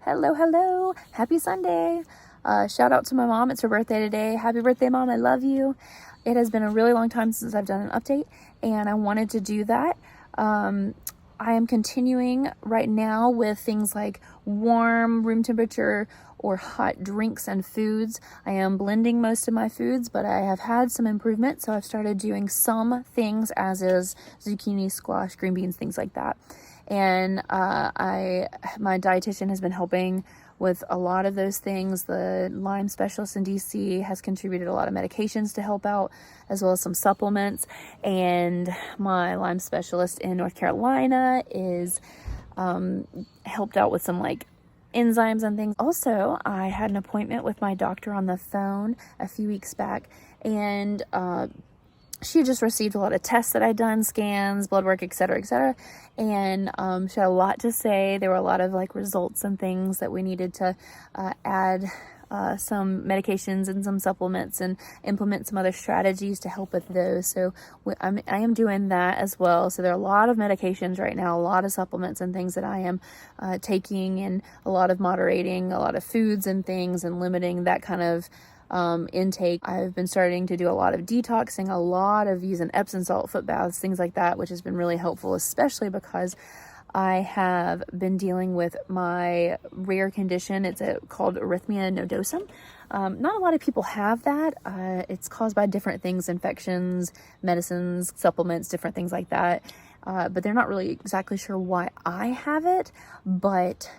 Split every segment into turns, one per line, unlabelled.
Hello, hello. Happy Sunday. Shout out to my mom. It's her birthday today. Happy birthday, Mom. I love you. It has been a really long time since I've done an update, and I wanted to do that. I am continuing right now with things like warm room temperature or hot drinks and foods. I am blending most of my foods, but I have had some improvement. So I've started doing some things as is zucchini, squash, green beans, things like that. And my dietitian has been helping with a lot of those things. The Lyme specialist in DC has contributed a lot of medications to help out, as well as some supplements. And my Lyme specialist in North Carolina is helped out with some like enzymes and things. Also, I had an appointment with my doctor on the phone a few weeks back, and she just received a lot of tests that I'd done, scans, blood work, etc., etc. And she had a lot to say. There were a lot of like results and things that we needed to add some medications and some supplements and implement some other strategies to help with those. So I am doing that as well. So there are a lot of medications right now, a lot of supplements and things that I am taking, and a lot of moderating, a lot of foods and things, and limiting that kind of intake. I've been starting to do a lot of detoxing, a lot of using Epsom salt foot baths, things like that, which has been really helpful, especially because I have been dealing with my rare condition. It's called Erythma Nodosum. Not a lot of people have that. It's caused by different things, infections, medicines, supplements, different things like that. But they're not really exactly sure why I have it, but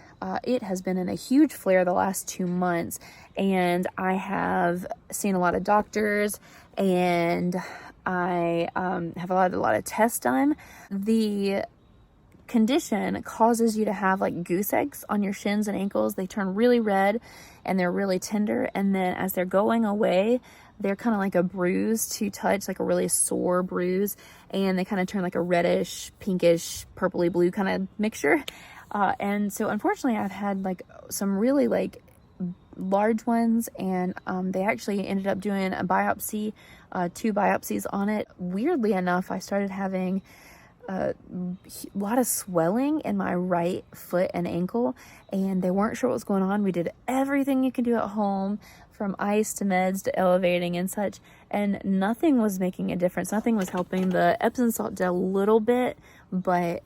it has been in a huge flare the last 2 months, and I have seen a lot of doctors, and I have a lot of tests done. The condition causes you to have like goose eggs on your shins and ankles. They turn really red and they're really tender, and then as they're going away, they're kind of like a bruise to touch, like a really sore bruise, and they kind of turn like a reddish, pinkish, purpley blue kind of mixture. And so unfortunately I've had like some really like large ones, and they actually ended up doing a biopsy, 2 biopsies on it. Weirdly enough, I started having a lot of swelling in my right foot and ankle, and they weren't sure what was going on. We did everything you can do at home, from ice to meds to elevating and such, and nothing was making a difference. Nothing was helping. The Epsom salt did a little bit, but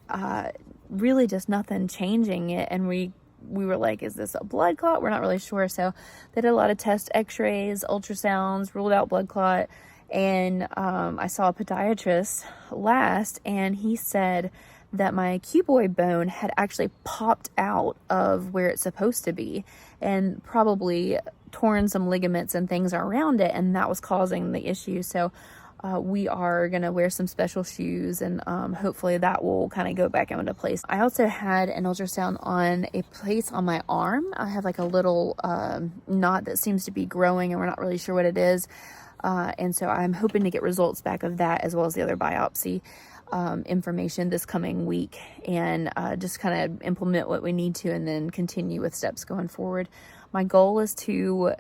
really just nothing changing it. And we were like, is this a blood clot? We're not really sure. So they did a lot of tests, x-rays, ultrasounds, ruled out blood clot. And I saw a podiatrist last, and he said that my cuboid bone had actually popped out of where it's supposed to be, and probably torn some ligaments and things around it, and that was causing the issue. So we are going to wear some special shoes, and hopefully that will kind of go back into place. I also had an ultrasound on a place on my arm. I have like a little knot that seems to be growing, and we're not really sure what it is. And so I'm hoping to get results back of that, as well as the other biopsy information this coming week, and just kind of implement what we need to, and then continue with steps going forward. My goal is to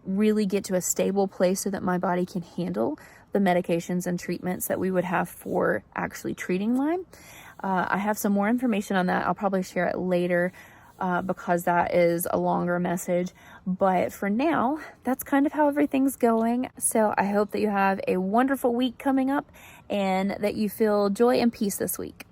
really get to a stable place so that my body can handle the medications and treatments that we would have for actually treating Lyme. I have some more information on that. I'll probably share it later, because that is a longer message. But for now, that's kind of how everything's going. So I hope that you have a wonderful week coming up, and that you feel joy and peace this week.